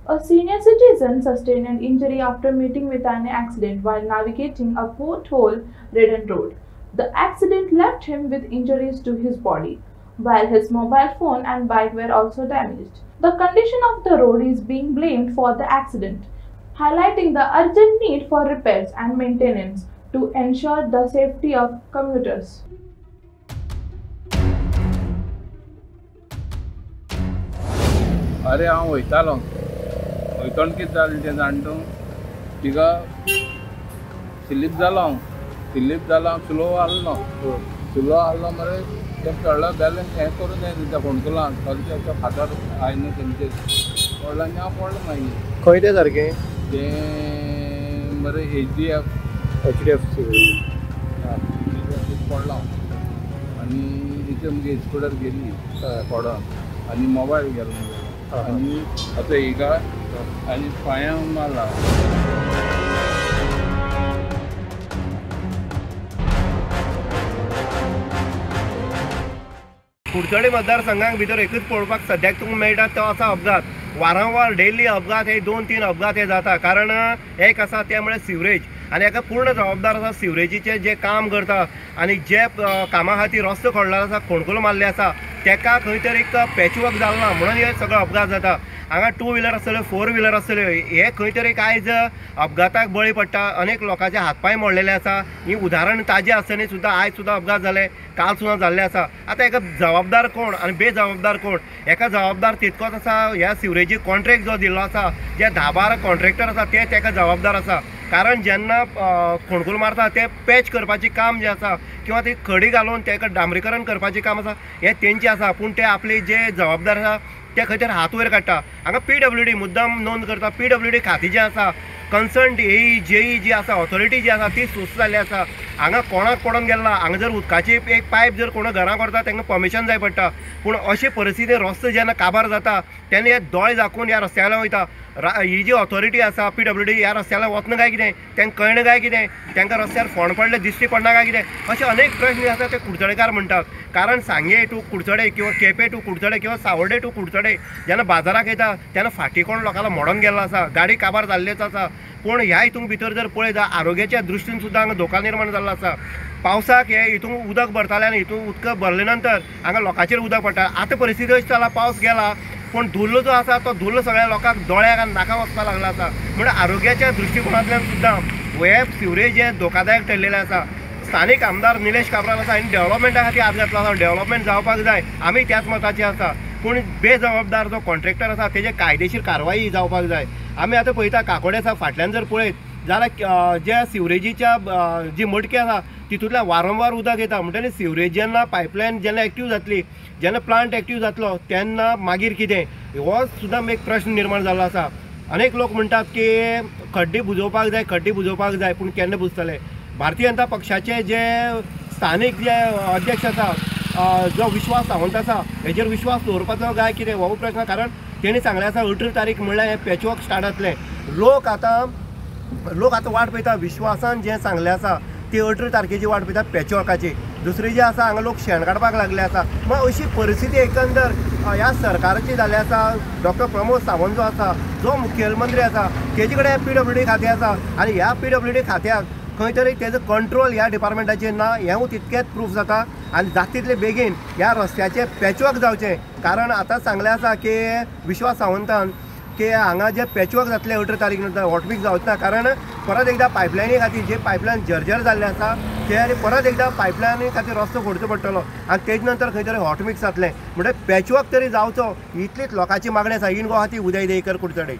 A senior citizen sustained an injury after meeting with an accident while navigating a pothole-ridden road. The accident left him with injuries to his body, while his mobile phone and bike were also damaged. The condition of the road is being blamed for the accident, highlighting the urgent need for repairs and maintenance to ensure the safety of commuters. अरे हांव वयतालो वयतोन कितें जालें तें जाणटो तिका sleep जालो हांव स्लो आहलो मरे तें चडलो बॅलन्स हें करून जाय त्या फोणकुलां चलचे फातर आयना तेंचे पडलो आनी हांव पडलो मागीर खंय तें सारकें तें मरे HDFC पडलो आनी इथे मुगे स्कूटर गेली पडोन आनी मोबायल गेलो आनी आतां हिका आनी पांयां मारला. कुडचडे मतदारसंघाक भितर एकूच पळोवपाक सद्याक तुमकां मेळटा तो आसा अपघात. वारंवार डेली अपघात हे 2-3 अपघात हे जाता. कारण एक आसा ते म्हळ्यार सिवरेज आनी हाका पूर्ण जबाबदार आसा सिवरेजीचे जे काम करता आनी जे कामा खातीर रस्तो खोडलेलो आसा खोणकूल मारले आसा तेका खंय तरी एक पॅचवर्क जालो ना म्हणून हे सगळो अपघात जाता. हांगा 2 व्हिलर आसतल्यो 4 व्हिलर आसतल्यो हे खंय तरी आयज अपघाताक बळी पडटा. अनेक लोकांचे हातपाय मोडलेले आसा. ही उदाहरण ताजें आसतनी सुद्दां आयज सुद्दां अपघात जाले काल सुद्दां जाल्ले आसा. आतां हेका जबाबदार कोण आनी बेजबाबदार कोण? हेका जबाबदार तितकोच आसा ह्या सिवरेजी कॉन्ट्रॅक्ट जो दिल्लो आसा जे 10-12 कॉन्ट्रॅक्टर आसा ते तेका जबाबदार आसा. कारण जेन्ना खोणकूल मारता ते पॅच करपाचें काम जें आसा किंवा ती खडी घालून तेका डांबरीकरण करपाचें काम आसा हें तेंचें आसा. पूण ते आपले जे जबाबदार आसा ते खंय तरी हात वयर काडटा. हांगा PWD मुद्दाम नोंद करता. PWD खाती जें आसा कन्सर्न JE जी आसा ऑथॉरिटी जी आसा ती सुस्त जाल्ली आसा. हांगा कोणाक पडोन गेला हांगा जर उदकाची एक पायप जर कोण घरां करता तांकां परमिशन जाय पडटा. पूण अशी परिस्थिती रस्तो जेन्ना काबार जाता तेन्ना हे दोळे दाखोवन ह्या रस्त्याला वयता. ही जी ऑथॉरिटी आसा PWD ह्या रस्त्याला वचना काय कितें तांकां कळना काय कितें तांकां रस्त्यार फोंड पडले दिश्टी पडना काय कितें अशे अनेक प्रश्न आसा ते कुडचडेकार म्हणटात. कारण सांगे टू कुडचडे किंवा केपें टू कुडचडे किंवा सावर्डे टू कुडचडे जेन्ना बाजाराक येता तेन्ना फाटीं कोण लोकांना मोडोन गेल्लो आसा गाडी काबार जाल्लेच आसा. पूण ह्या हितून भितर जर पळयत आरोग्याच्या दृश्टीन सुद्दां हांगा धोका निर्माण जाल्लो आसा. पावसाक हे हितून उदक भरताले आनी हितून उदक भरले नंतर हांगा लोकांचेर उदक पडटा. आतां परिस्थिती अशी जाला पावस गेला पूण धुल्ल जो आसा तो धुल्ल सगळ्या लोकांक दोळ्याक आनी नाकाक वचपाक लागला आसा. म्हणजे आरोग्याच्या दृश्टिकोनांतल्यान सुद्दां हे सिवरेज हे धोकादायक ठरलेलें आसा. स्थानीक आमदार निलेश काब्राल आसा आनी डेव्हलपमेंटा खातीर हात घातलो आसा. डेव्हलपमेंट जावपाक जाय आमी त्याच मताचे आसा. पूण बेजबाबदार जो कॉन्ट्रॅक्टर आसा तेजे कायदेशीर कारवाई जावपाक जाय. आमी आतां पळयता काकोडे आसा फाटल्यान जर पळयत जाल्यार जे सिवरेजीच्या जी मडकी आसा तितूंतल्यान वारंवार उदक येता. म्हणटकीर सिवरेज जेन्ना पायपलायन जेन्ना एक्टीव जातली जेन्ना प्लांट एक्टीव जातलो तेन्ना मागीर कितें हो सुद्दां एक प्रश्न निर्माण जाल्लो आसा. अनेक लोक म्हणटात की खड्डे बुजोवपाक जाय पूण केन्ना बुजतले? भारतीय जनता पक्षाचे जे स्थानीक जे अध्यक्ष आसा जो विश्वास सावंत आसा हेजेर विश्वास दवरपाचो काय कितें हो प्रश्न. कारण तेणी सांगलें आसा 18 तारीख म्हणल्यार हें पॅचवर्क स्टार्ट जातलें. लोक आतां वाट पळयता विश्वासान जें सांगलें आसा ती 18 तारखेची वाट पळयता पॅचवर्काची. दुसरी जी आसा हांगा लोक शेण काडपाक लागले आसा. मग अशी परिस्थिती एकंदर ह्या सरकाराची जाल्ली आसा. डॉक्टर प्रमोद सावंत जो आसा जो मुखेलमंत्री आसा तेजे कडेन PWD खातें आसा आनी ह्या PWD खात्याक खंय तरी तेजो कंट्रोल ह्या डिपार्टमेंटाचेर ना हें तितकेंच प्रूफ जाता. आनी जाता तितले बेगीन ह्या रस्त्याचें पॅचवर्क जावचें. कारण आतां सांगलें आसा की विश्वास सावंतान की हांगा जे पॅचवर्क जातले 18 तारीख नंतर हॉटमिक्स जावचें ना. कारण परत एकदां पायपलायनी खातीर जे पायपलायन जर्जर जाल्ले आसा ते परत एकदां पायपलायनी खातीर रस्तो फोडचो पडटलो आनी तेजे नंतर खंय तरी हॉटमिक्स जातलें. म्हणटकीर पॅचवर्क तरी जावचो इतलीच लोकांची मागणी आसा. इन गोवा उदय देयकर कुडचडे.